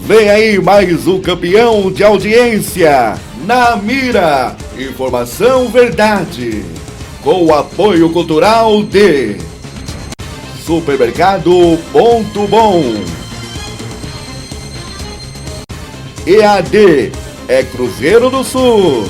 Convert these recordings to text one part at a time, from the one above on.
Vem aí mais um campeão de audiência, Na Mira, Informação Verdade, com o apoio cultural de Supermercado Ponto Bom, EAD é Cruzeiro do Sul,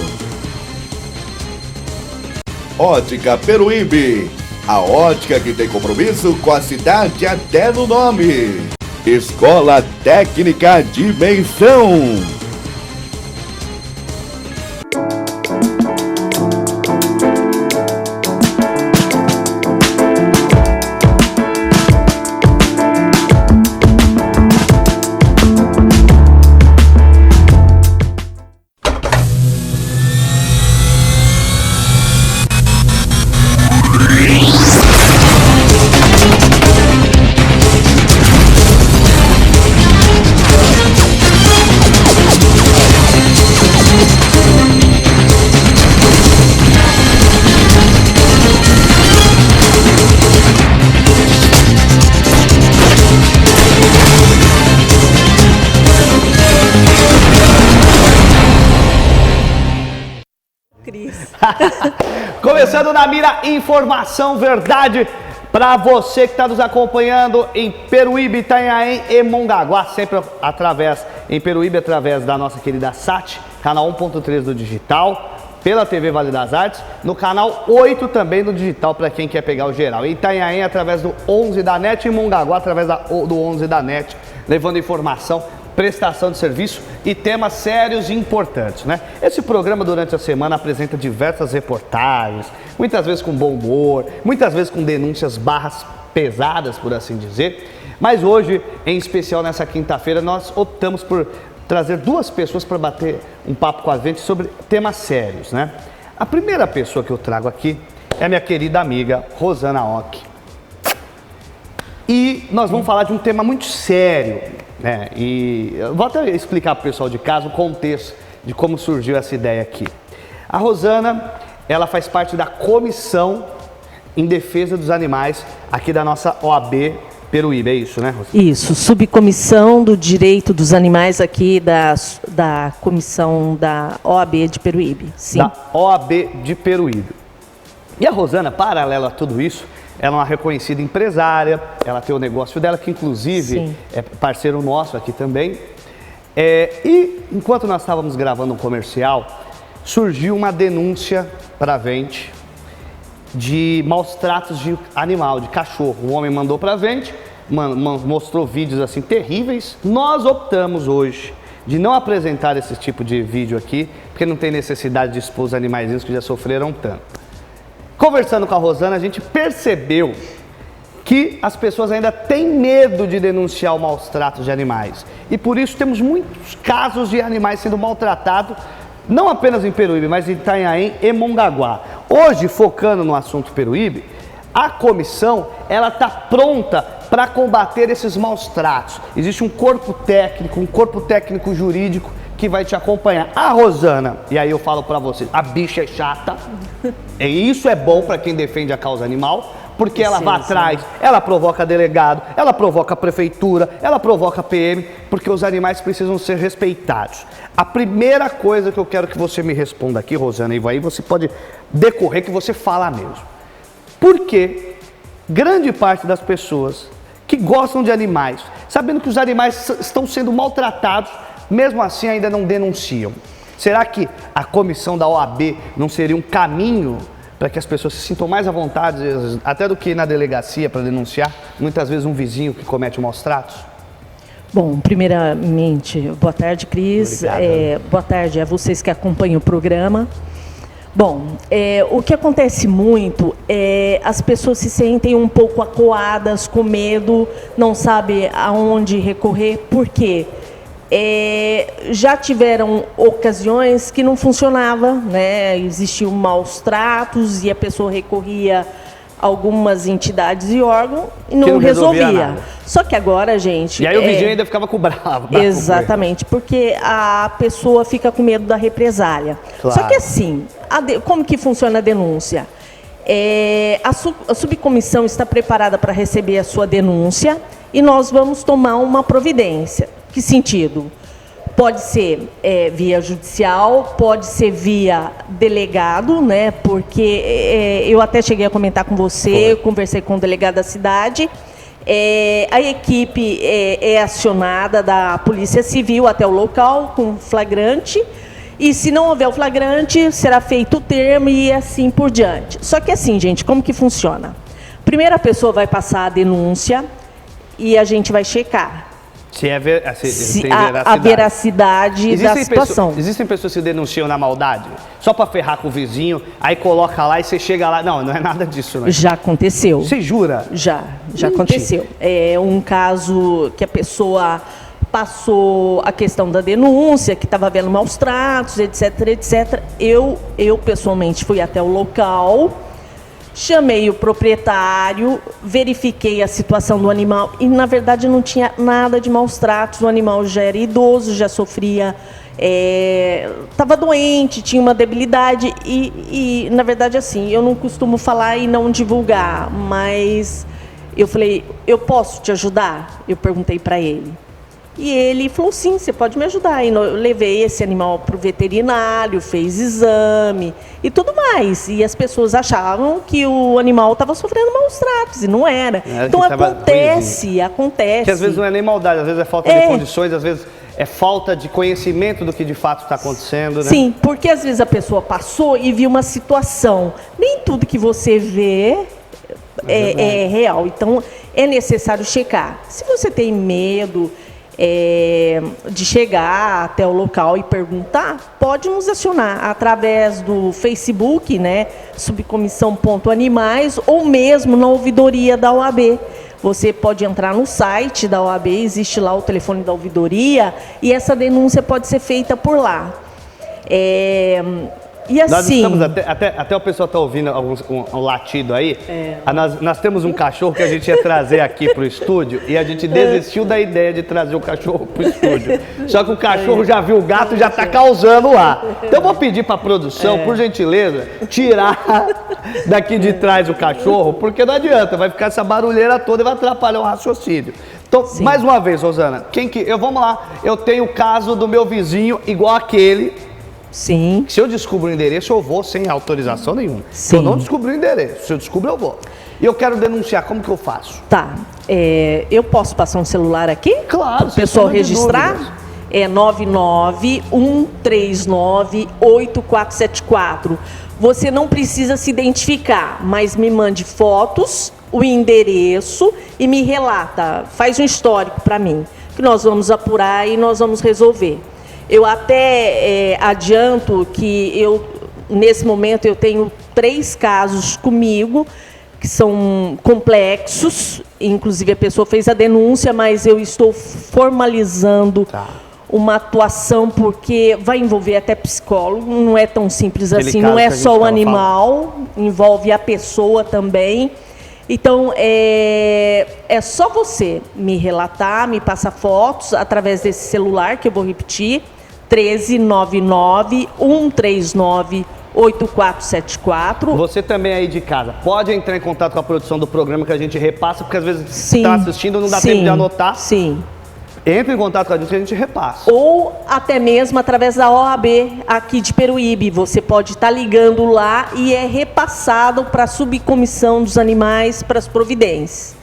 Ótica Peruíbe, a ótica que tem compromisso com a cidade até no nome. Escola Técnica Dimensão. Começando Na Mira, Informação Verdade para você que está nos acompanhando em Peruíbe, Itanhaém e Mongaguá, sempre em Peruíbe através da nossa querida SAT, canal 1.3 do digital, pela TV Vale das Artes, no canal 8 também do digital para quem quer pegar o geral. Em Itanhaém através do 11 da NET e em Mongaguá através do 11 da NET, levando informação, prestação de serviço e temas sérios e importantes, né? Esse programa durante a semana apresenta diversas reportagens, muitas vezes com bom humor, muitas vezes com denúncias pesadas, por assim dizer. Mas hoje, em especial nessa quinta-feira, nós optamos por trazer duas pessoas para bater um papo com a gente sobre temas sérios, né? A primeira pessoa que eu trago aqui é a minha querida amiga Rosana Ock. E nós vamos falar de um tema muito sério, né? E eu vou até explicar para o pessoal de casa o contexto de como surgiu essa ideia aqui. A Rosana, ela faz parte da comissão em defesa dos animais aqui da nossa OAB Peruíbe, é isso, né, Rosana? Isso, subcomissão do direito dos animais aqui da comissão da OAB de Peruíbe, sim. Da OAB de Peruíbe. E a Rosana, paralelo a tudo isso, ela é uma reconhecida empresária, ela tem o negócio dela, que inclusive Sim. é parceiro nosso aqui também. E enquanto nós estávamos gravando um comercial, surgiu uma denúncia para a gente de maus tratos de animal, de cachorro. Um homem mandou para a gente, mostrou vídeos assim terríveis. Nós optamos hoje de não apresentar esse tipo de vídeo aqui, porque não tem necessidade de expor os animaizinhos que já sofreram tanto. Conversando com a Rosana, a gente percebeu que as pessoas ainda têm medo de denunciar o maus tratos de animais. E por isso temos muitos casos de animais sendo maltratados, não apenas em Peruíbe, mas em Itanhaém e Mongaguá. Hoje, focando no assunto Peruíbe, a comissão ela está pronta para combater esses maus tratos. Existe um corpo técnico jurídico que vai te acompanhar. A Rosana, e aí eu falo pra você, a bicha é chata, e isso é bom pra quem defende a causa animal, porque ela vai atrás, ela provoca delegado, ela provoca a prefeitura, ela provoca a PM, porque os animais precisam ser respeitados. A primeira coisa que eu quero que você me responda aqui, Rosana, e aí você pode decorrer que você fala mesmo. Por que grande parte das pessoas que gostam de animais, sabendo que os animais estão sendo maltratados, mesmo assim ainda não denunciam? Será que a comissão da OAB não seria um caminho para que as pessoas se sintam mais à vontade, até do que na delegacia para denunciar, muitas vezes um vizinho que comete maus tratos? Bom, primeiramente, boa tarde, Cris. Boa tarde a vocês que acompanham o programa. Bom, o que acontece muito é as pessoas se sentem um pouco acuadas, com medo, não sabem aonde recorrer. Por quê? Já tiveram ocasiões que não funcionava, né? Existiam maus tratos e a pessoa recorria a algumas entidades e órgãos e não resolvia. Só que agora, gente... E aí o vizinho ainda ficava com bravo. Exatamente, porque a pessoa fica com medo da represália. Claro. Só que assim, como que funciona a denúncia? A subcomissão está preparada para receber a sua denúncia e nós vamos tomar uma providência. Que sentido? Pode ser via judicial, pode ser via delegado, né? Porque eu até cheguei a comentar com você, eu conversei com o delegado da cidade. A equipe é acionada da Polícia Civil até o local com flagrante. E se não houver o flagrante, será feito o termo e assim por diante. Só que assim, gente, como que funciona? Primeiro a pessoa vai passar a denúncia e a gente vai checar. Se tem veracidade. A veracidade da situação. Existem pessoas que denunciam na maldade, só para ferrar com o vizinho, aí coloca lá e você chega lá. Não é nada disso, né? Já aconteceu. Você jura? Já aconteceu. É um caso que a pessoa passou a questão da denúncia, que estava havendo maus tratos, etc, etc. Eu pessoalmente fui até o local, chamei o proprietário, verifiquei a situação do animal e, na verdade, não tinha nada de maus tratos. O animal já era idoso, já sofria, estava doente, tinha uma debilidade e, na verdade, assim, eu não costumo falar e não divulgar, mas eu falei, eu posso te ajudar? Eu perguntei para ele. E ele falou, sim, você pode me ajudar. E eu levei esse animal para o veterinário, fez exame e tudo mais. E as pessoas achavam que o animal estava sofrendo maus tratos, e não era. Então acontece. Que às vezes não é nem maldade, às vezes é falta de condições, às vezes é falta de conhecimento do que de fato está acontecendo, né? Sim, porque às vezes a pessoa passou e viu uma situação. Nem tudo que você vê é real. Então é necessário checar. Se você tem medo de chegar até o local e perguntar, pode nos acionar através do Facebook, né, subcomissão.animais, ou mesmo na ouvidoria da OAB. Você pode entrar no site da OAB, existe lá o telefone da ouvidoria, e essa denúncia pode ser feita por lá. E assim, nós estamos até o pessoal está ouvindo um latido aí. Nós temos um cachorro que a gente ia trazer aqui para o estúdio e a gente desistiu da ideia de trazer o cachorro para o estúdio. Só que o cachorro já viu o gato e já está causando lá. Então eu vou pedir para a produção, por gentileza, tirar daqui de trás o cachorro, porque não adianta, vai ficar essa barulheira toda e vai atrapalhar o raciocínio. Então, mais uma vez, Rosana, vamos lá, eu tenho o caso do meu vizinho igual aquele. Sim. Se eu descubro o endereço, eu vou sem autorização nenhuma. Sim. Se eu não descobrir o endereço, se eu descubro, eu vou. E eu quero denunciar, como que eu faço? Tá. Eu posso passar um celular aqui? Claro. Para o pessoal registrar? É 991398474. Você não precisa se identificar, mas me mande fotos, o endereço e me relata. Faz um histórico para mim, que nós vamos apurar e nós vamos resolver. Eu até adianto que nesse momento, eu tenho 3 casos comigo, que são complexos, inclusive a pessoa fez a denúncia, mas eu estou formalizando uma atuação, porque vai envolver até psicólogo, não é tão simples assim, não é só o animal, envolve a pessoa também. Então, é só você me relatar, me passar fotos através desse celular, que eu vou repetir, 1399-139-8474. Você também aí de casa, pode entrar em contato com a produção do programa que a gente repassa, porque às vezes você está assistindo, não dá tempo de anotar. Sim. Entre em contato com a gente que a gente repassa. Ou até mesmo através da OAB aqui de Peruíbe. Você pode estar ligando lá e é repassado para a subcomissão dos animais, para as providências.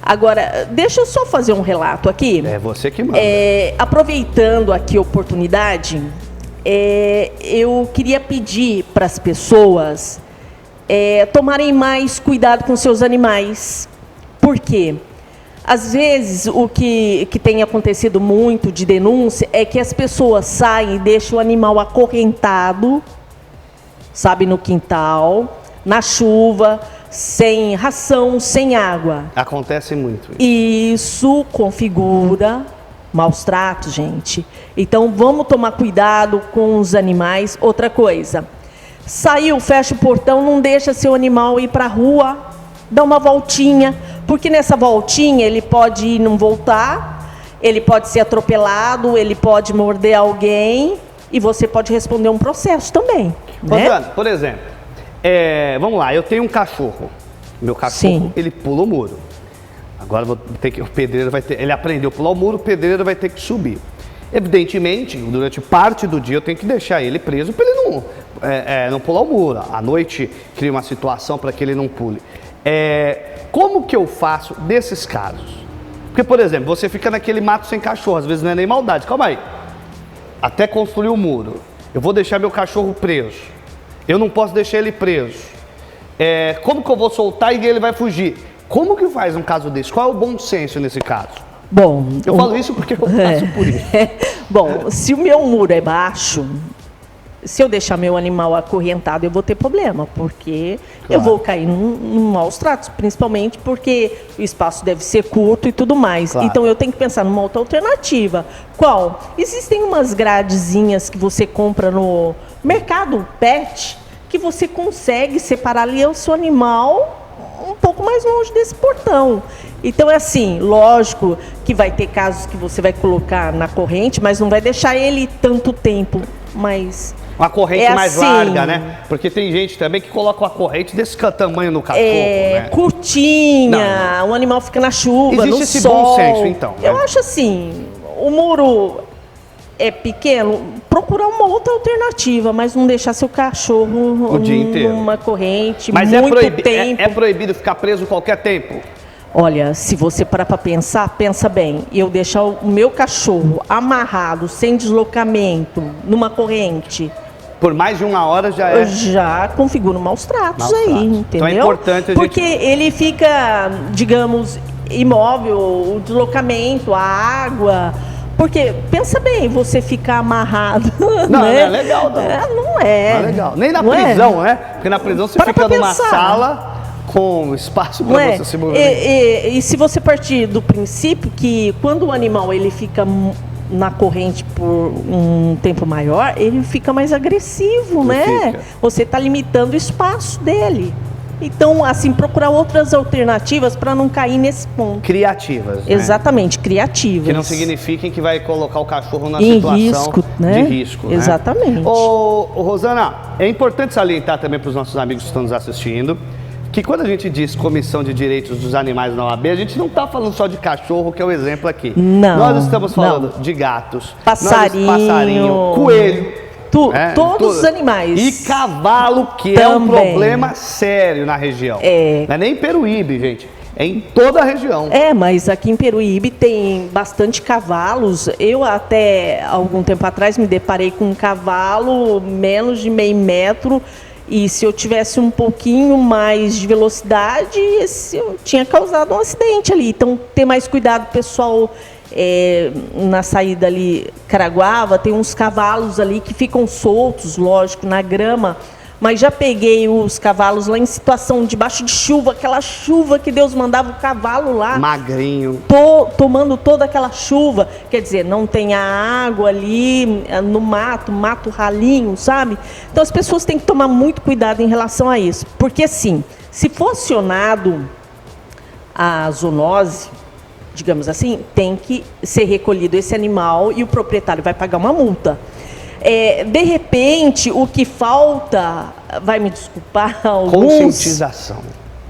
Agora, deixa eu só fazer um relato aqui. É você que manda. Aproveitando aqui a oportunidade, eu queria pedir para as pessoas tomarem mais cuidado com seus animais. Por quê? Às vezes, o que tem acontecido muito de denúncia é que as pessoas saem e deixam o animal acorrentado, sabe, no quintal, na chuva, sem ração, sem água. Acontece muito. Isso configura maus tratos, gente. Então, vamos tomar cuidado com os animais. Outra coisa, saiu, fecha o portão, não deixa seu animal ir para a rua, dá uma voltinha, porque nessa voltinha ele pode ir e não voltar, ele pode ser atropelado, ele pode morder alguém e você pode responder um processo também. Rosana, né? Por exemplo, vamos lá, eu tenho um cachorro. Meu cachorro, ele pula o muro. Agora o pedreiro vai ter, ele aprendeu a pular o muro, o pedreiro vai ter que subir. Evidentemente, durante parte do dia eu tenho que deixar ele preso para ele não pular o muro. À noite cria uma situação para que ele não pule. Como que eu faço desses casos? Porque, por exemplo, você fica naquele mato sem cachorro, às vezes não é nem maldade. Calma aí. Até construir o muro. Eu vou deixar meu cachorro preso. Eu não posso deixar ele preso. Como que eu vou soltar e ele vai fugir? Como que faz um caso desse? Qual é o bom senso nesse caso? Bom, eu falo isso porque eu passo por isso. Bom, se o meu muro é baixo, se eu deixar meu animal acorrentado, eu vou ter problema, porque eu vou cair num maus tratos, principalmente porque o espaço deve ser curto e tudo mais. Claro. Então eu tenho que pensar numa outra alternativa. Qual? Existem umas gradezinhas que você compra no mercado pet, que você consegue separar ali o seu animal um pouco mais longe desse portão. Então é assim, lógico que vai ter casos que você vai colocar na corrente, mas não vai deixar ele tanto tempo, mas... Uma corrente mais larga, né? Porque tem gente também que coloca uma corrente desse tamanho no cachorro, né? Curtinha, o animal fica na chuva, existe no esse sol. bom senso, então, né? Eu acho assim, o muro é pequeno, procurar uma outra alternativa, mas não deixar seu cachorro o dia inteiro numa corrente, mas muito tempo. É proibido ficar preso qualquer tempo? Olha, se você parar para pensar, pensa bem. Eu deixar o meu cachorro amarrado, sem deslocamento, numa corrente... Por mais de 1 hora já já configura maus tratos aí, entendeu? Então é importante a gente... Porque ele fica, digamos, imóvel, o deslocamento, a água... Porque, pensa bem, você ficar amarrado... Não, né? Não é legal, não. Não é. Não é legal. Nem na prisão, né? Porque na prisão você fica numa sala com espaço para você se movimentar. E se você partir do princípio que quando o animal ele fica na corrente por um tempo maior, ele fica mais agressivo, né? Você está limitando o espaço dele. Então, assim, procurar outras alternativas para não cair nesse ponto. Criativas, né? Exatamente, criativas. Que não signifiquem que vai colocar o cachorro na situação risco, né? de risco. Exatamente. Né? Rosana, é importante salientar também para os nossos amigos que estão nos assistindo que quando a gente diz Comissão de Direitos dos Animais na OAB, a gente não está falando só de cachorro, que é o exemplo aqui. Não. Nós estamos falando de gatos, passarinho, coelho, todos os animais. E cavalo, que também é um problema sério na região. Não é nem em Peruíbe, gente. É em toda a região. Mas aqui em Peruíbe tem bastante cavalos. Eu até algum tempo atrás me deparei com um cavalo menos de meio metro. E se eu tivesse um pouquinho mais de velocidade, eu tinha causado um acidente ali. Então, ter mais cuidado, pessoal, na saída ali, Caraguava, tem uns cavalos ali que ficam soltos, lógico, na grama. Mas já peguei os cavalos lá em situação debaixo de chuva, aquela chuva que Deus mandava o cavalo lá. Magrinho. Tomando toda aquela chuva. Quer dizer, não tem a água ali no mato ralinho, sabe? Então as pessoas têm que tomar muito cuidado em relação a isso. Porque assim, se for acionado a zoonose, digamos assim, tem que ser recolhido esse animal e o proprietário vai pagar uma multa. De repente, o que falta, vai me desculpar,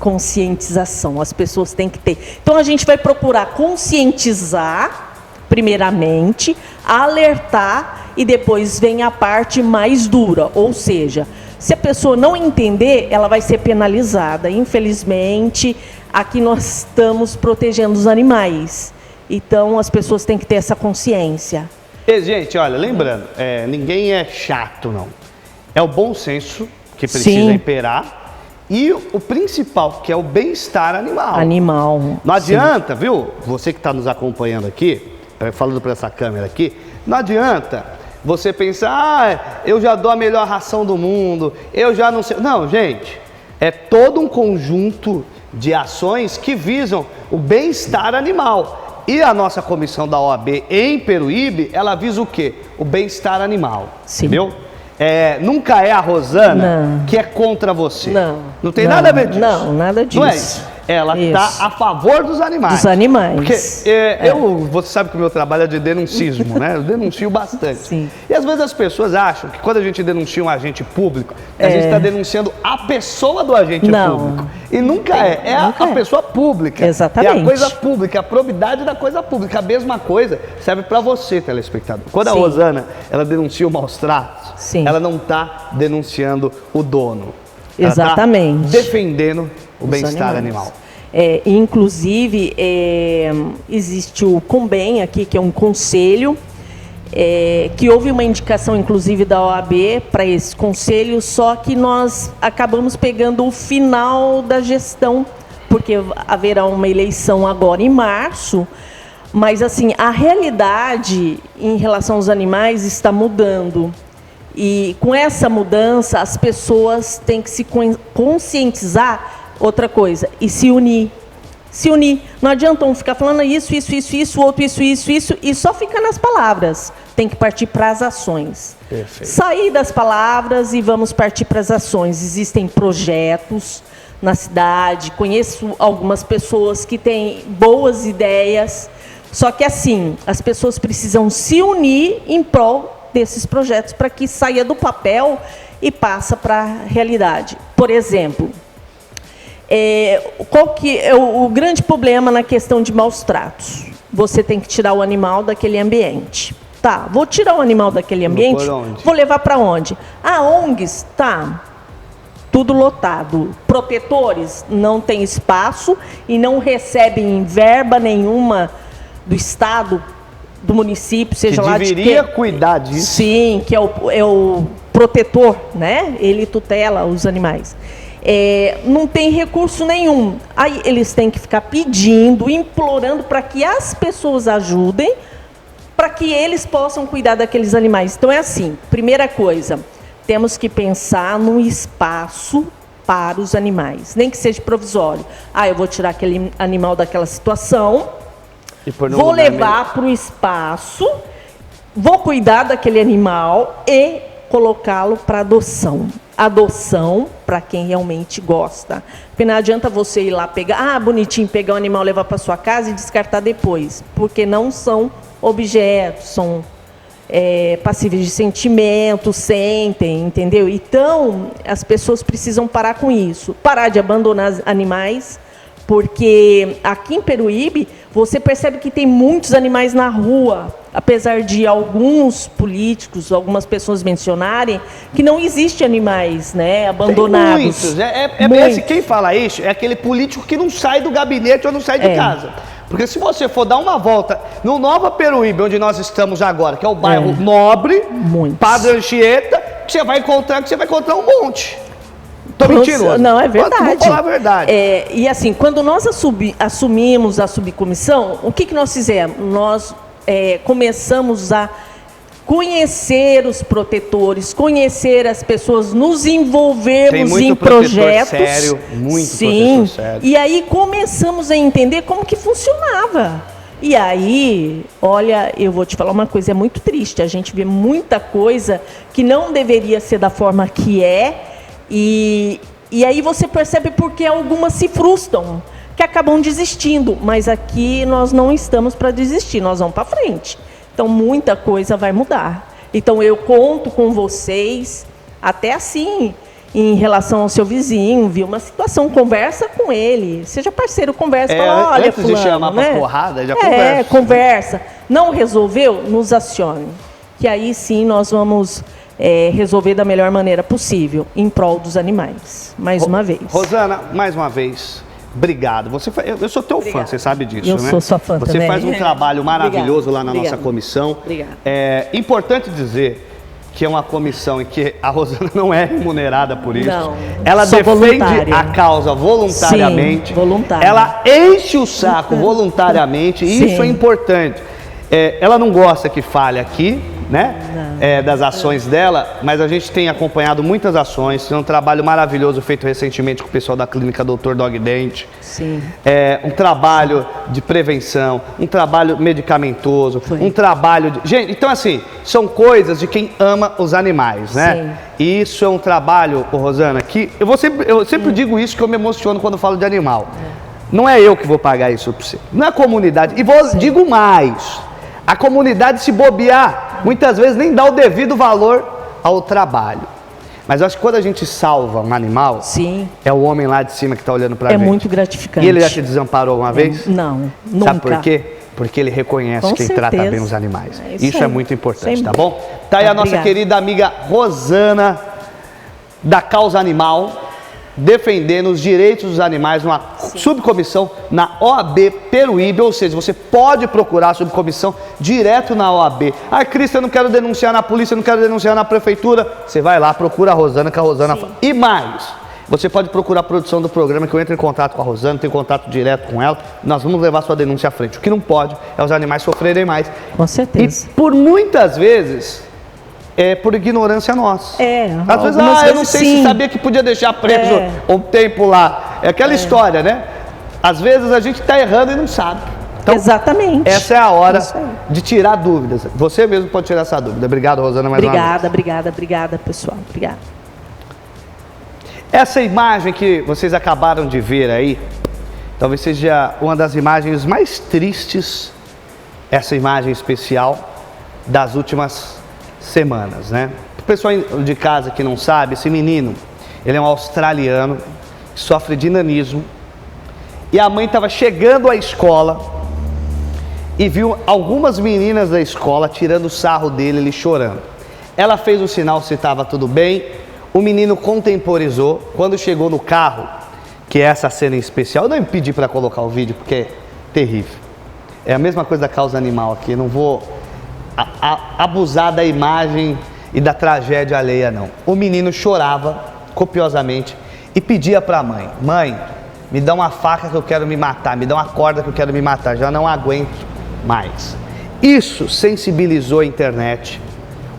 conscientização, as pessoas têm que ter. Então, a gente vai procurar conscientizar, primeiramente, alertar, e depois vem a parte mais dura, ou seja, se a pessoa não entender, ela vai ser penalizada. Infelizmente, aqui nós estamos protegendo os animais, então as pessoas têm que ter essa consciência. Gente, olha, lembrando, ninguém é chato, não. É o bom senso que precisa imperar e o principal, que é o bem-estar animal. Não adianta, viu? Você que está nos acompanhando aqui, falando para essa câmera aqui, não adianta você pensar, eu já dou a melhor ração do mundo, eu já não sei... Não, gente, é todo um conjunto de ações que visam o bem-estar animal. E a nossa comissão da OAB em Peruíbe, ela visa o quê? O bem-estar animal. Sim. Entendeu? Nunca é a Rosana que é contra você. Não tem nada a ver disso. Não, nada disso. Não é isso. ela está a favor dos animais. Dos animais. Porque você sabe que o meu trabalho é de denuncismo, né? Eu denuncio bastante. Sim. E às vezes as pessoas acham que quando a gente denuncia um agente público, a gente está denunciando a pessoa do agente público. E nunca é. A pessoa pública. Exatamente. É a coisa pública, a probidade da coisa pública. A mesma coisa serve para você, telespectador. Quando a Rosana, ela denuncia o maus tratos, ela não está denunciando o dono. Exatamente. Ela tá defendendo o bem-estar animal. Inclusive, existe o CONBEM aqui, que é um conselho, que houve uma indicação, inclusive, da OAB para esse conselho, só que nós acabamos pegando o final da gestão, porque haverá uma eleição agora em março, mas, assim, a realidade em relação aos animais está mudando. E com essa mudança, as pessoas têm que se conscientizar, outra coisa, e se unir. Se unir. Não adianta um ficar falando isso, outro isso, e só ficar nas palavras. Tem que partir para as ações. Perfeito. Sair das palavras e vamos partir para as ações. Existem projetos na cidade, conheço algumas pessoas que têm boas ideias, só que assim, as pessoas precisam se unir em prol desses projetos para que saia do papel e passa para a realidade. Por exemplo, qual que é o grande problema na questão de maus tratos? Você tem que tirar o animal daquele ambiente. Tá, vou tirar o animal daquele ambiente, vou levar para onde? ONGs, tá, tudo lotado. Protetores não tem espaço e não recebem verba nenhuma do Estado, do município, seja lá de quem. Deveria cuidar disso. Sim, que é o protetor, né? Ele tutela os animais. Não tem recurso nenhum. Aí eles têm que ficar pedindo, implorando para que as pessoas ajudem, para que eles possam cuidar daqueles animais. Então é assim, primeira coisa, temos que pensar num espaço para os animais, nem que seja provisório. Eu vou tirar aquele animal daquela situação, vou levar para o espaço, vou cuidar daquele animal e colocá-lo para adoção. Adoção para quem realmente gosta. Porque não adianta você ir lá pegar, bonitinho, pegar o animal, levar para sua casa e descartar depois. Porque não são objetos, são passíveis de sentimento, sentem, entendeu? Então, as pessoas precisam parar com isso. Parar de abandonar animais, porque aqui em Peruíbe, você percebe que tem muitos animais na rua, apesar de alguns políticos, algumas pessoas mencionarem que não existem animais, né, abandonados. Tem muitos. Muitos. Quem fala isso é aquele político que não sai do gabinete ou não sai de casa. Porque se você for dar uma volta no Nova Peruíbe, onde nós estamos agora, que é o bairro Nobre, Padre Anchieta, você vai encontrar um monte. Tô mentindo? Não, é verdade. Vou falar a verdade. E assim, quando nós assumimos a subcomissão, o que nós fizemos? Nós começamos a conhecer os protetores, conhecer as pessoas, nos envolvermos em projetos. Sério, muito sim, protetor sério. E aí começamos a entender como que funcionava. E aí, olha, eu vou te falar uma coisa, é muito triste. A gente vê muita coisa que não deveria ser da forma que é. E aí você percebe porque algumas se frustram, que acabam desistindo. Mas aqui nós não estamos para desistir, nós vamos para frente. Então, muita coisa vai mudar. Então, eu conto com vocês, até assim, em relação ao seu vizinho, viu uma situação, conversa com ele, seja parceiro, conversa, fala, olha, antes de chamar pra porrada, já conversa. Conversa. Não resolveu? Nos acione. Que aí sim nós vamos resolver da melhor maneira possível, em prol dos animais. Mais uma vez. Rosana, mais uma vez, obrigado. Eu sou teu fã, você sabe disso, eu né? Eu sou sua fã também. Você faz um trabalho maravilhoso lá na nossa comissão. Obrigada. É importante dizer que é uma comissão em que a Rosana não é remunerada por isso. Não, ela defende voluntária. a causa voluntariamente. Sim, voluntária. Ela enche o saco voluntariamente e isso é importante. Ela não gosta que fale aqui, né? Das ações dela, mas a gente tem acompanhado muitas ações. Tem um trabalho maravilhoso feito recentemente com o pessoal da clínica Dr. Dog Dent. Sim. Um trabalho de prevenção, um trabalho medicamentoso, um trabalho de... Gente, então assim, são coisas de quem ama os animais, né? Sim. E isso é um trabalho, Rosana, que eu sempre digo isso, que eu me emociono quando falo de animal. Não é eu que vou pagar isso para você. Não é a comunidade. E digo mais, a comunidade, se bobear, muitas vezes nem dá o devido valor ao trabalho. Mas eu acho que quando a gente salva um animal, Sim. é o homem lá de cima que está olhando para a gente. É muito gratificante. E ele já te desamparou uma vez? Não, nunca. Sabe por quê? Porque ele reconhece Com quem certeza. trata bem os animais. Isso aí. é muito importante, Sem tá bom? Tá aí a nossa Obrigada. querida amiga Rosana, da Causa Animal, defendendo os direitos dos animais numa subcomissão na OAB Peruíbe, ou seja, você pode procurar a subcomissão direto na OAB. Ah, Cristo, eu não quero denunciar na polícia, eu não quero denunciar na prefeitura. Você vai lá, procura a Rosana, que a Rosana fala. E mais, você pode procurar a produção do programa, que eu entro em contato com a Rosana, tenho contato direto com ela, nós vamos levar sua denúncia à frente. O que não pode é os animais sofrerem mais. Com certeza. E por muitas vezes, é por ignorância nossa. Às vezes, eu não sei se sabia que podia deixar preso um tempo lá. É aquela história, né? Às vezes a gente está errando e não sabe. Então, exatamente. Essa é a hora de tirar dúvidas. Você mesmo pode tirar essa dúvida. Obrigado, Rosana, mais uma vez. Obrigada, pessoal. Obrigada. Essa imagem que vocês acabaram de ver aí, talvez seja uma das imagens mais tristes, essa imagem especial das últimas semanas, né? O pessoal de casa que não sabe, esse menino, ele é um australiano que sofre de nanismo, e a mãe estava chegando à escola e viu algumas meninas da escola tirando sarro dele, ele chorando. Ela fez o sinal se estava tudo bem, o menino contemporizou. Quando chegou no carro, que é essa cena em especial, eu não pedi para colocar o vídeo porque é terrível. É a mesma coisa da Causa Animal aqui, eu não vou abusar da imagem e da tragédia alheia, não. O menino chorava copiosamente e pedia para a mãe: mãe, me dá uma faca que eu quero me matar, me dá uma corda que eu quero me matar, já não aguento mais. Isso sensibilizou a internet.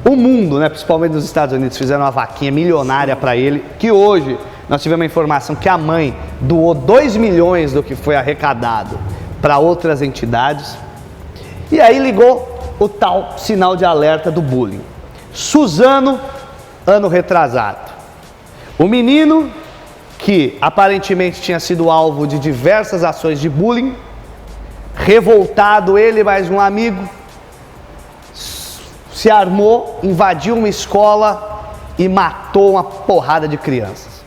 O mundo, né, principalmente nos Estados Unidos, fizeram uma vaquinha milionária para ele, que hoje nós tivemos a informação que a mãe doou 2 milhões do que foi arrecadado para outras entidades. E aí ligou o tal sinal de alerta do bullying. Suzano, ano retrasado. O menino, que aparentemente tinha sido alvo de diversas ações de bullying, revoltado, ele e mais um amigo, se armou, invadiu uma escola e matou uma porrada de crianças.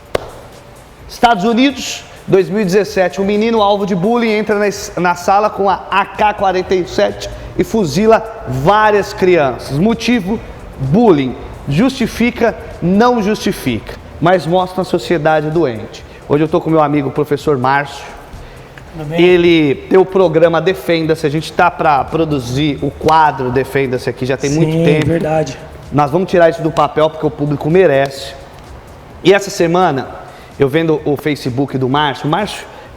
Estados Unidos, 2017, um menino alvo de bullying entra na sala com a AK-47 e fuzila várias crianças. Motivo: bullying. Justifica? Não justifica, mas mostra uma sociedade doente. Hoje eu estou com meu amigo professor Márcio. Ele tem o programa Defenda-se. A gente está para produzir o quadro Defenda-se aqui já tem muito tempo. Sim, verdade. Nós vamos tirar isso do papel porque o público merece. E essa semana, eu vendo o Facebook do Márcio,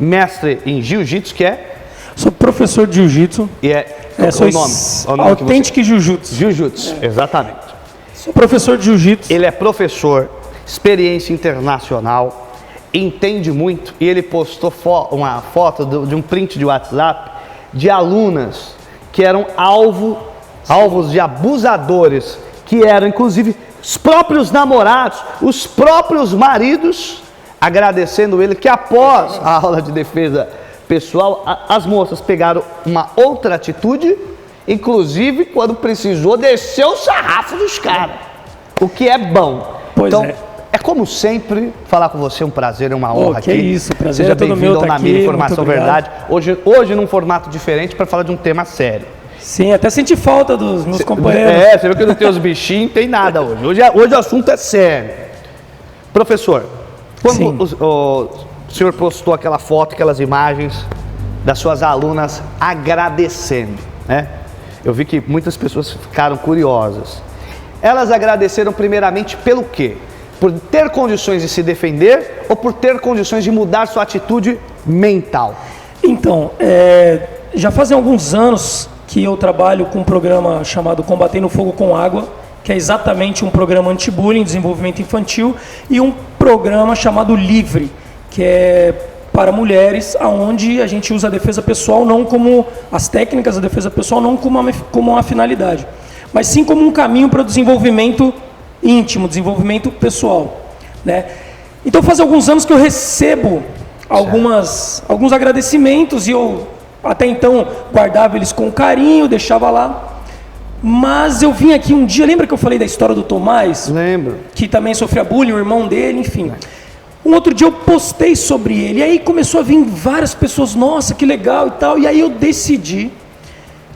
mestre em Jiu-Jitsu, que é? Sou professor de Jiu-Jitsu. E sou o nome Authentic Jiu-Jitsu. Jiu-Jitsu, exatamente. Sou professor de Jiu-Jitsu. Ele é professor, experiência internacional, entende muito, e ele postou uma foto de um print de WhatsApp de alunas que eram alvos de abusadores, que eram inclusive os próprios namorados, os próprios maridos, agradecendo ele que após a aula de defesa pessoal, as moças pegaram uma outra atitude, inclusive quando precisou descer o sarrafo dos caras, o que é bom. Pois então, é. É como sempre falar com você, um prazer, uma honra que aqui. isso, prazer Seja é todo bem-vindo meu ao tá Na Mira aqui, Informação muito obrigado. Verdade. Hoje num formato diferente para falar de um tema sério. Sim, até senti falta dos meus companheiros. Você viu que não tem os bichinhos, não tem nada hoje. Hoje o assunto é sério. Professor, quando o senhor postou aquela foto, aquelas imagens das suas alunas agradecendo, né? Eu vi que muitas pessoas ficaram curiosas. Elas agradeceram primeiramente pelo quê? Por ter condições de se defender ou por ter condições de mudar sua atitude mental? Então, já fazem alguns anos que eu trabalho com um programa chamado Combatendo Fogo com Água, que é exatamente um programa anti-bullying, desenvolvimento infantil, e um programa chamado Livre, que é para mulheres, onde a gente usa a defesa pessoal não como as técnicas da defesa pessoal, não como uma finalidade, mas sim como um caminho para o desenvolvimento íntimo, desenvolvimento pessoal, né? Então faz alguns anos que eu recebo alguns agradecimentos, e eu até então guardava eles com carinho, deixava lá. Mas eu vim aqui um dia, lembra que eu falei da história do Tomás? Lembro. Que também sofria bullying, o irmão dele, enfim. Um outro dia eu postei sobre ele, e aí começou a vir várias pessoas, nossa, que legal e tal, e aí eu decidi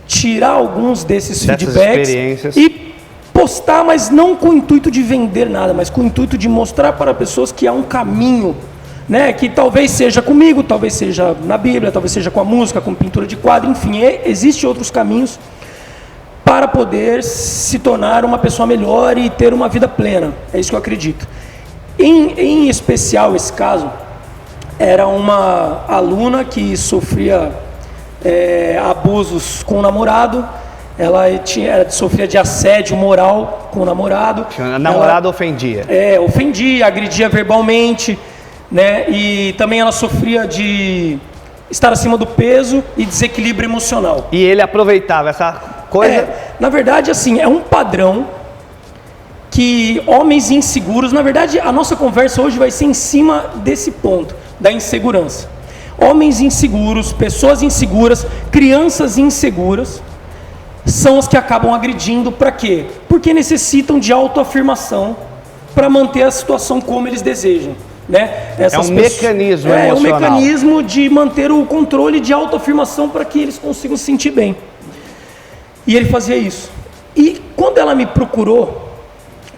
tirar alguns desses feedbacks e postar, mas não com o intuito de vender nada, mas com o intuito de mostrar para pessoas que há um caminho, né, que talvez seja comigo, talvez seja na Bíblia, talvez seja com a música, com pintura de quadro, enfim, existem outros caminhos para poder se tornar uma pessoa melhor e ter uma vida plena. É isso que eu acredito. Em especial, esse caso, era uma aluna que sofria abusos com o namorado. Ela sofria de assédio moral com o namorado. A namorada ofendia. Ofendia, agredia verbalmente, né? E também ela sofria de estar acima do peso e desequilíbrio emocional. E ele aproveitava essa coisa? Na verdade, assim, é um padrão que homens inseguros, na verdade, a nossa conversa hoje vai ser em cima desse ponto, da insegurança. Homens inseguros, pessoas inseguras, crianças inseguras, são as que acabam agredindo. Para quê? Porque necessitam de autoafirmação para manter a situação como eles desejam. Né? Mecanismo emocional. É um mecanismo de manter o controle de autoafirmação para que eles consigam se sentir bem. E ele fazia isso. E quando ela me procurou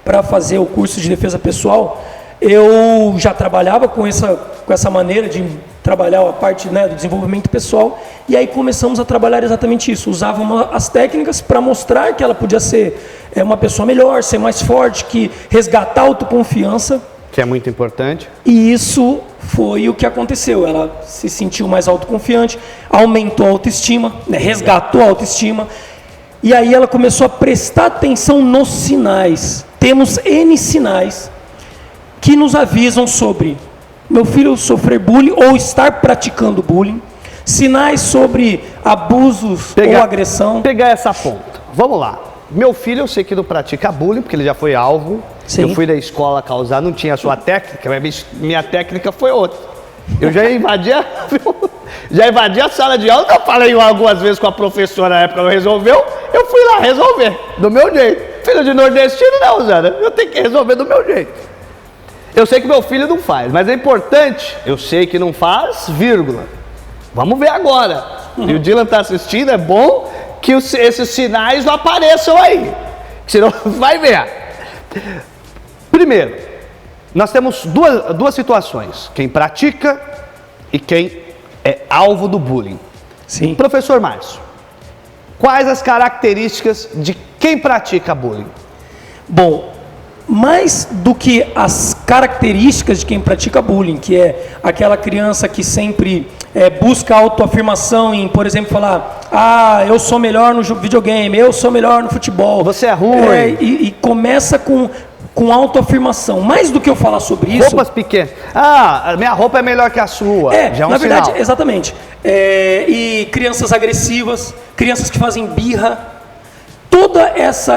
para fazer o curso de defesa pessoal, eu já trabalhava com essa maneira de trabalhar a parte, né, do desenvolvimento pessoal, e aí começamos a trabalhar exatamente isso. Usávamos as técnicas para mostrar que ela podia ser uma pessoa melhor, ser mais forte, que resgatar a autoconfiança. Que é muito importante. E isso foi o que aconteceu. Ela se sentiu mais autoconfiante, aumentou a autoestima, né, resgatou a autoestima, e aí ela começou a prestar atenção nos sinais. Temos N sinais que nos avisam sobre meu filho sofrer bullying ou estar praticando bullying, sinais sobre abusos ou agressão. Pegar essa ponta. Vamos lá. Meu filho, eu sei que não pratica bullying, porque ele já foi alvo. Sim. Eu fui da escola causar, não tinha a sua técnica, mas minha técnica foi outra. Eu já invadia a sala de aula, eu falei algumas vezes com a professora na época, não resolveu, eu fui lá resolver, do meu jeito. Filho de nordestino não, Zana, eu tenho que resolver do meu jeito. Eu sei que meu filho não faz, mas é importante, eu sei que não faz, vírgula. Vamos ver agora. E o Dylan está assistindo, é bom que esses sinais não apareçam aí, senão vai ver. Primeiro, nós temos duas situações, quem pratica e quem é alvo do bullying. Sim. Professor Márcio, quais as características de quem pratica bullying? Bom, mais do que as características de quem pratica bullying, que é aquela criança que sempre busca autoafirmação em, por exemplo, falar, eu sou melhor no videogame, eu sou melhor no futebol. Você é ruim. E começa com autoafirmação. Mais do que eu falar sobre isso... Roupas pequenas. A minha roupa é melhor que a sua. Já é um na verdade, sinal. Exatamente. E crianças agressivas, crianças que fazem birra.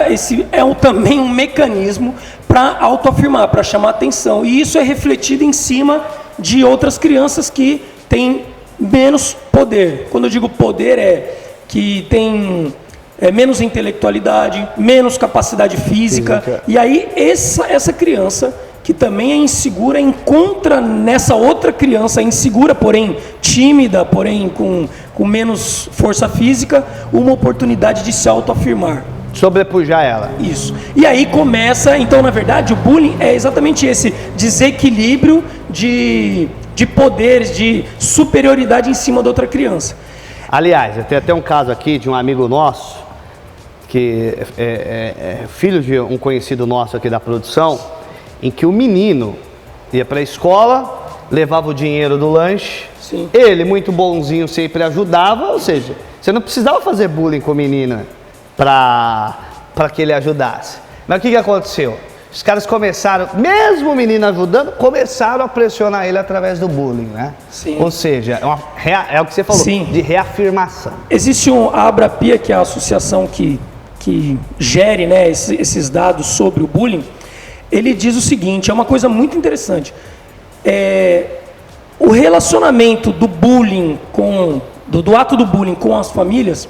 Esse é também um mecanismo para autoafirmar, para chamar atenção. E isso é refletido em cima de outras crianças que têm menos poder. Quando eu digo poder, é que tem menos intelectualidade, menos capacidade física. E aí essa criança, que também é insegura, encontra nessa outra criança insegura, porém tímida, porém com menos força física, uma oportunidade de se autoafirmar. Sobrepujar ela. Isso. E aí começa, então, na verdade, o bullying é exatamente esse desequilíbrio de poderes, de superioridade em cima da outra criança. Aliás, tem até um caso aqui de um amigo nosso, que é filho de um conhecido nosso aqui da produção, em que o menino ia para a escola, levava o dinheiro do lanche. Sim. Ele, muito bonzinho, sempre ajudava, ou seja, você não precisava fazer bullying com o menino para que ele ajudasse. Mas o que aconteceu? Os caras começaram, mesmo o menino ajudando, começaram a pressionar ele através do bullying, né? Sim. Ou seja, é o que você falou, Sim. de reafirmação. Existe a Abrapia, que é a associação que gere, né, esses dados sobre o bullying. Ele diz o seguinte, é uma coisa muito interessante. o relacionamento do bullying do ato do bullying com as famílias,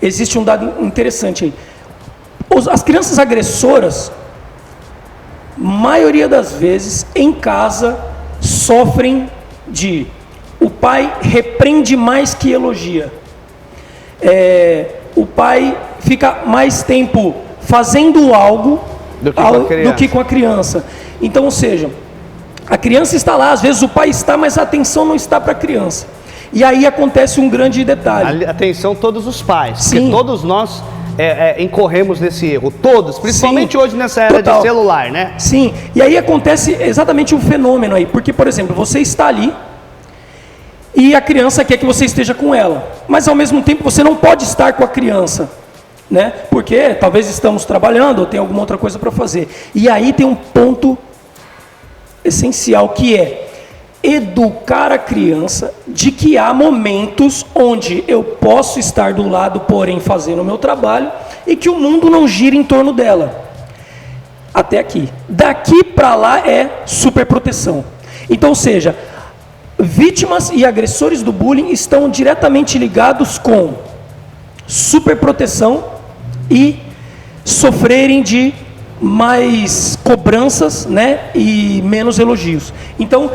existe um dado interessante aí. As crianças agressoras, maioria das vezes, em casa, sofrem de... O pai repreende mais que elogia. O pai fica mais tempo fazendo algo do que com a criança. Então, ou seja, a criança está lá, às vezes o pai está, mas a atenção não está para a criança. E aí acontece um grande detalhe. Atenção todos os pais, Sim. porque todos nós incorremos nesse erro, todos, principalmente hoje nessa era de celular, né? Sim, e aí acontece exatamente um fenômeno aí, porque, por exemplo, você está ali e a criança quer que você esteja com ela, mas ao mesmo tempo você não pode estar com a criança, né? Porque talvez estamos trabalhando ou tem alguma outra coisa para fazer. E aí tem um ponto essencial que é educar a criança de que há momentos onde eu posso estar do lado, porém fazendo o meu trabalho, e que o mundo não gira em torno dela. Até aqui. Daqui para lá é superproteção. Então, ou seja, vítimas e agressores do bullying estão diretamente ligados com superproteção e sofrerem de mais cobranças, né, e menos elogios. Então,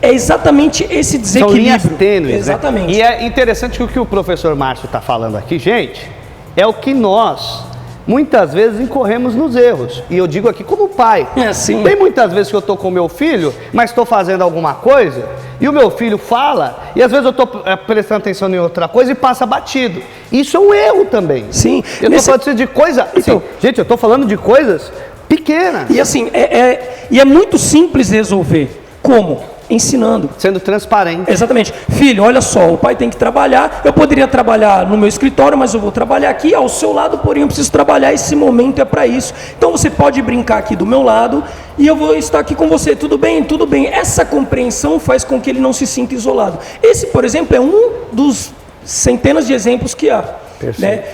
é exatamente esse desequilíbrio. São linhas tênues, exatamente. Né? E é interessante que o que o professor Márcio está falando aqui, gente, é o que nós muitas vezes incorremos nos erros. E eu digo aqui como pai. Sim. Tem muitas vezes que eu estou com o meu filho, mas estou fazendo alguma coisa, e o meu filho fala, e às vezes eu estou prestando atenção em outra coisa e passa batido. Isso é um erro também. Sim. Eu estou falando de coisa... Assim, gente, eu estou falando de coisas pequenas. E assim, é muito simples resolver. Como? Ensinando. Sendo transparente. Exatamente. Filho, olha só, o pai tem que trabalhar, eu poderia trabalhar no meu escritório, mas eu vou trabalhar aqui ao seu lado, porém eu preciso trabalhar, esse momento é para isso. Então você pode brincar aqui do meu lado e eu vou estar aqui com você, tudo bem? Tudo bem. Essa compreensão faz com que ele não se sinta isolado. Esse, por exemplo, é um dos centenas de exemplos que há. Né?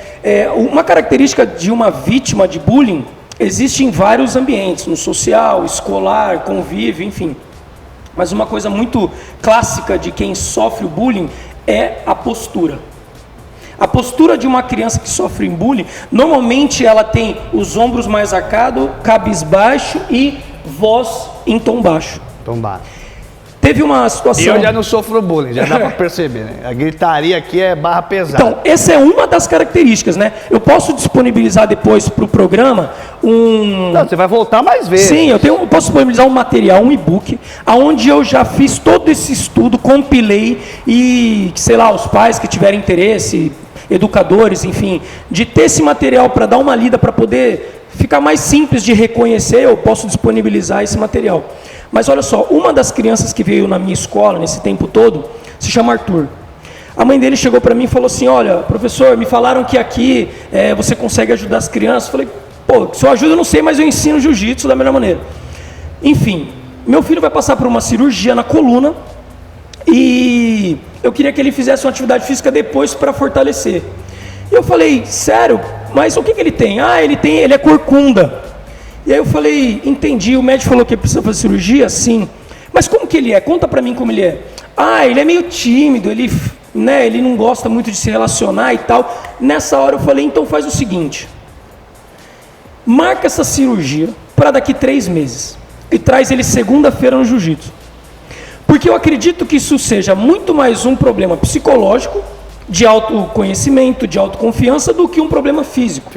Uma característica de uma vítima de bullying existe em vários ambientes, no social, escolar, convívio, enfim. Mas uma coisa muito clássica de quem sofre o bullying é a postura. A postura de uma criança que sofre bullying, normalmente ela tem os ombros mais arcados, cabisbaixo e voz em tom baixo. Tom baixo. Teve uma situação... Eu já não sofro bullying, já dá para perceber, né? A gritaria aqui é barra pesada. Então, essa é uma das características, né? Eu posso disponibilizar depois para o programa Não, você vai voltar mais vezes. Sim, eu posso disponibilizar um material, um e-book, onde eu já fiz todo esse estudo, compilei e, sei lá, os pais que tiverem interesse, educadores, enfim, de ter esse material para dar uma lida, para poder ficar mais simples de reconhecer, eu posso disponibilizar esse material. Mas olha só, uma das crianças que veio na minha escola nesse tempo todo se chama Arthur. A mãe dele chegou para mim e falou assim: olha, professor, me falaram que aqui você consegue ajudar as crianças. Eu falei: pô, se eu ajudo eu não sei, mas eu ensino jiu-jitsu da melhor maneira. Enfim, meu filho vai passar por uma cirurgia na coluna e eu queria que ele fizesse uma atividade física depois para fortalecer. E eu falei: sério? Mas o que ele tem? Ah, ele é corcunda. E aí eu falei: entendi, o médico falou que precisa fazer cirurgia? Sim. Mas como que ele é? Conta pra mim como ele é. Ah, ele é meio tímido, ele não gosta muito de se relacionar e tal. Nessa hora eu falei: então faz o seguinte, marca essa cirurgia para daqui 3 meses e traz ele segunda-feira no jiu-jitsu. Porque eu acredito que isso seja muito mais um problema psicológico, de autoconhecimento, de autoconfiança, do que um problema físico.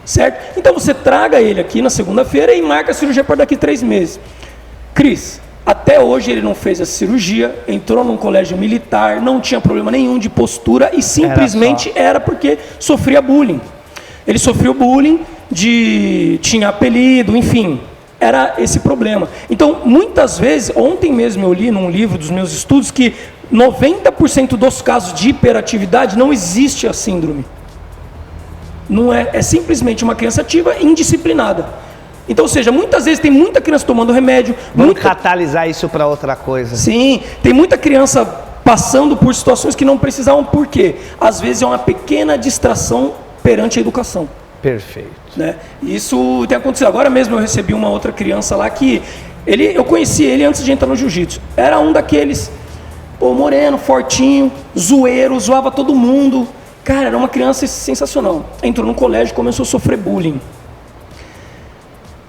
Certo? Então você traga ele aqui na segunda-feira e marca a cirurgia para daqui 3 meses. Cris, até hoje ele não fez a cirurgia, entrou num colégio militar, não tinha problema nenhum de postura e simplesmente era porque sofria bullying. Ele sofreu bullying, tinha apelido, enfim, era esse problema. Então, muitas vezes, ontem mesmo eu li num livro dos meus estudos que 90% dos casos de hiperatividade não existe a síndrome. Não é simplesmente uma criança ativa e indisciplinada. Então, ou seja, muitas vezes tem muita criança tomando remédio. Vamos catalisar isso para outra coisa. Sim, tem muita criança passando por situações que não precisavam. Por quê? Às vezes é uma pequena distração perante a educação. Perfeito. Né? Isso tem acontecido. Agora mesmo eu recebi uma outra criança lá que eu conheci ele antes de entrar no jiu-jitsu. Era um daqueles... Pô, moreno, fortinho, zoeiro, zoava todo mundo. Cara, era uma criança sensacional. Entrou no colégio, começou a sofrer bullying.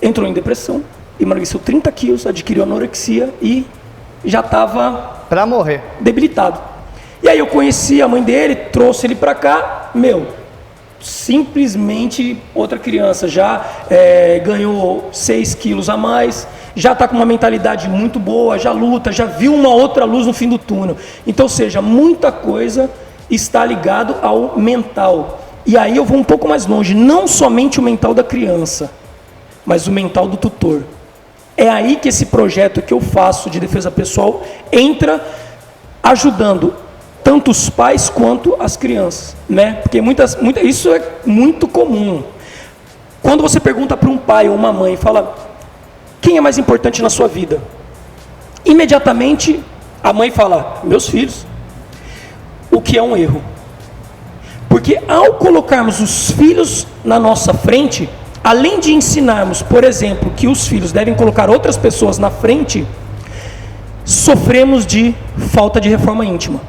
Entrou em depressão, emagreceu 30 quilos, adquiriu anorexia e já estava... Pra morrer. Debilitado. E aí eu conheci a mãe dele, trouxe ele pra cá, simplesmente outra criança, já ganhou 6 quilos a mais, já está com uma mentalidade muito boa, já luta, já viu uma outra luz no fim do túnel. Então, ou seja, muita coisa está ligado ao mental. E aí eu vou um pouco mais longe, não somente o mental da criança, mas o mental do tutor. É aí que esse projeto que eu faço de defesa pessoal entra ajudando tanto os pais quanto as crianças, né? Porque isso é muito comum. Quando você pergunta para um pai ou uma mãe, fala, quem é mais importante na sua vida? Imediatamente a mãe fala, meus filhos. O que é um erro. Porque ao colocarmos os filhos na nossa frente, além de ensinarmos, por exemplo, que os filhos devem colocar outras pessoas na frente, sofremos de falta de reforma íntima.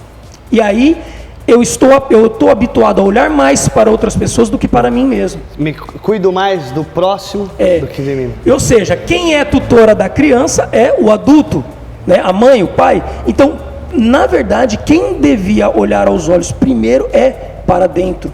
E aí eu estou habituado a olhar mais para outras pessoas do que para mim mesmo. Me cuido mais do próximo do que de mim. Ou seja, quem é tutora da criança é o adulto, né? A mãe, o pai. Então, na verdade, quem devia olhar aos olhos primeiro é para dentro,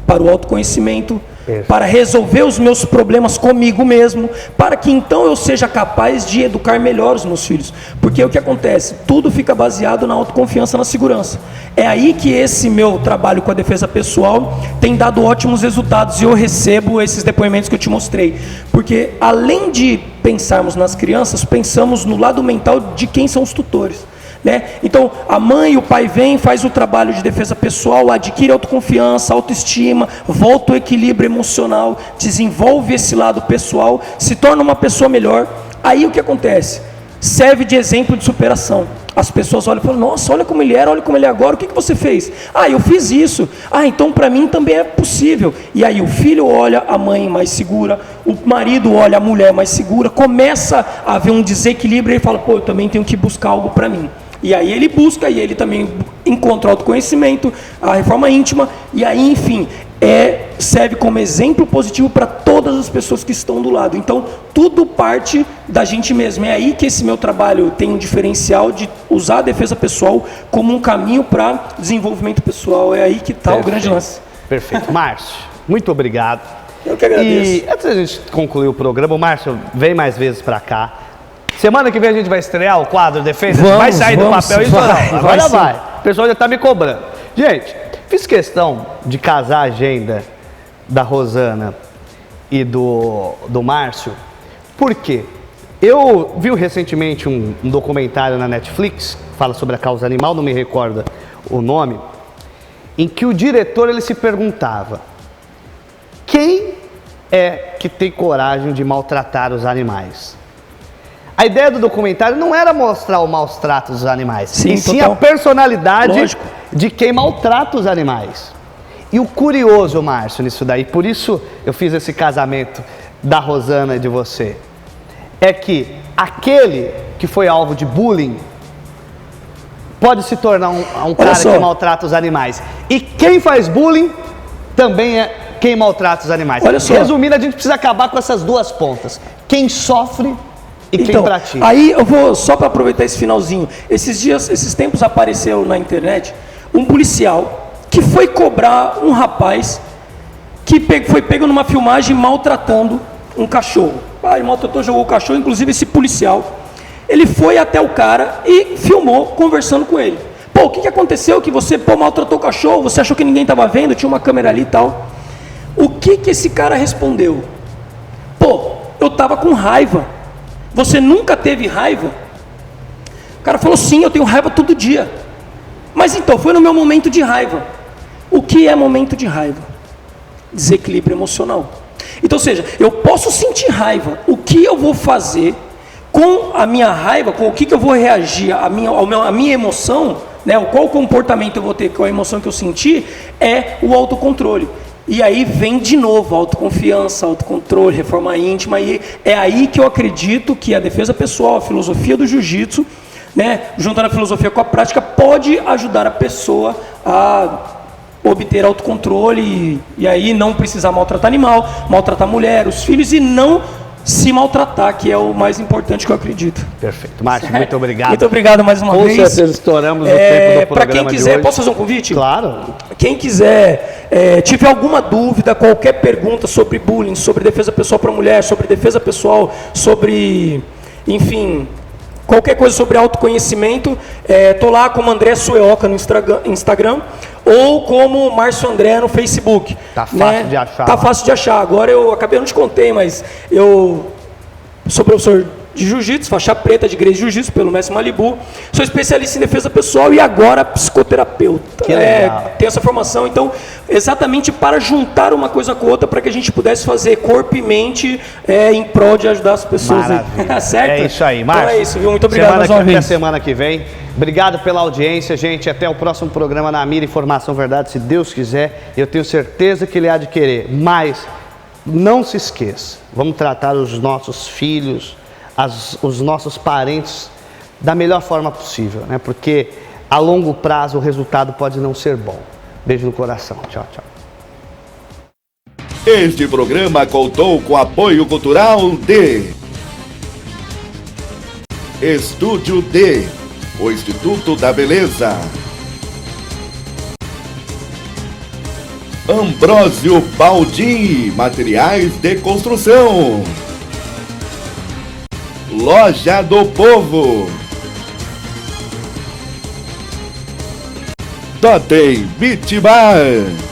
para o autoconhecimento, para resolver os meus problemas comigo mesmo, para que então eu seja capaz de educar melhor os meus filhos. Porque o que acontece? Tudo fica baseado na autoconfiança, na segurança. É aí que esse meu trabalho com a defesa pessoal tem dado ótimos resultados e eu recebo esses depoimentos que eu te mostrei. Porque além de pensarmos nas crianças, pensamos no lado mental de quem são os tutores. Né? Então a mãe e o pai vêm, faz o trabalho de defesa pessoal, adquire autoconfiança, autoestima, volta o equilíbrio emocional, desenvolve esse lado pessoal, se torna uma pessoa melhor. Aí o que acontece? Serve de exemplo de superação. As pessoas olham e falam, nossa, olha como ele era, olha como ele é agora, o que você fez? Ah, eu fiz isso. Ah, então para mim também é possível. E aí o filho olha a mãe mais segura, o marido olha a mulher mais segura, começa a haver um desequilíbrio e ele fala, pô, eu também tenho que buscar algo para mim. E aí ele busca, e ele também encontra o autoconhecimento, a reforma íntima, e aí, enfim, serve como exemplo positivo para todas as pessoas que estão do lado. Então, tudo parte da gente mesmo. É aí que esse meu trabalho tem um diferencial de usar a defesa pessoal como um caminho para desenvolvimento pessoal. É aí que está o grande lance. Perfeito. Márcio, muito obrigado. Eu que agradeço. E antes da gente concluir o programa, o Márcio vem mais vezes para cá. Semana que vem a gente vai estrear o quadro Defesa, vai sair do papel isso não. Agora vai. O pessoal já está me cobrando. Gente, fiz questão de casar a agenda da Rosana e do Márcio. Por quê? Eu vi recentemente um documentário na Netflix, que fala sobre a causa animal, não me recordo o nome, em que o diretor ele se perguntava, quem é que tem coragem de maltratar os animais? A ideia do documentário não era mostrar o maus trato dos animais, sim, e sim a personalidade de quem maltrata os animais. E o curioso, Márcio, nisso daí, por isso eu fiz esse casamento da Rosana e de você, é que aquele que foi alvo de bullying pode se tornar um cara que maltrata os animais. E quem faz bullying também é quem maltrata os animais. Olha só. Resumindo, a gente precisa acabar com essas duas pontas. Quem sofre e quem pratica. Aí eu vou, só para aproveitar esse finalzinho, esses tempos apareceu na internet um policial que foi cobrar um rapaz que foi pego numa filmagem maltratando um cachorro. Ele maltratou, jogou o cachorro, inclusive esse policial, ele foi até o cara e filmou conversando com ele. Pô, o que aconteceu que você maltratou o cachorro, você achou que ninguém estava vendo, tinha uma câmera ali e tal. O que esse cara respondeu? Pô, eu estava com raiva. Você nunca teve raiva? O cara falou, sim, eu tenho raiva todo dia. Mas então, foi no meu momento de raiva. O que é momento de raiva? Desequilíbrio emocional. Então, ou seja, eu posso sentir raiva. O que eu vou fazer com a minha raiva, com o que eu vou reagir, a minha emoção, né, qual comportamento eu vou ter com a emoção que eu senti, é o autocontrole. E aí vem de novo autoconfiança, autocontrole, reforma íntima, e é aí que eu acredito que a defesa pessoal, a filosofia do jiu-jitsu, né, juntando a filosofia com a prática, pode ajudar a pessoa a obter autocontrole e aí não precisar maltratar animal, maltratar a mulher, os filhos e não se maltratar, que é o mais importante que eu acredito. Perfeito. Márcio, muito obrigado. Muito obrigado mais uma vez. Com certeza estouramos o tempo do programa. Para quem quiser, de hoje. posso fazer um convite? Claro. Quem quiser, tiver alguma dúvida, qualquer pergunta sobre bullying, sobre defesa pessoal para mulher, sobre defesa pessoal, sobre, enfim, qualquer coisa sobre autoconhecimento, tô lá como André Sueoca no Instagram ou como Márcio André no Facebook. Tá fácil de achar. Tá fácil de achar. Agora eu acabei, não te contei, mas eu sou professor de jiu-jitsu, faixa preta de Gracie Jiu-Jitsu pelo Mestre Malibu. Sou especialista em defesa pessoal e agora psicoterapeuta. Que legal. Tenho essa formação, então, exatamente para juntar uma coisa com outra, para que a gente pudesse fazer corpo e mente em prol de ajudar as pessoas. Maravilha. Certo? É isso aí, Márcio. Então é isso, viu? Muito obrigado mais uma Até vez. semana que vem. Obrigado pela audiência, gente. Até o próximo programa na Mira Informação Verdade, se Deus quiser. Eu tenho certeza que Ele há de querer. Mas não se esqueça, vamos tratar os nossos filhos, os nossos parentes da melhor forma possível, né? Porque a longo prazo o resultado pode não ser bom. Beijo no coração. Tchau, tchau. Este programa contou com apoio cultural de Estúdio D, o Instituto da Beleza. Ambrósio Baldim, materiais de construção. Loja do Povo. Totem Beach Bar.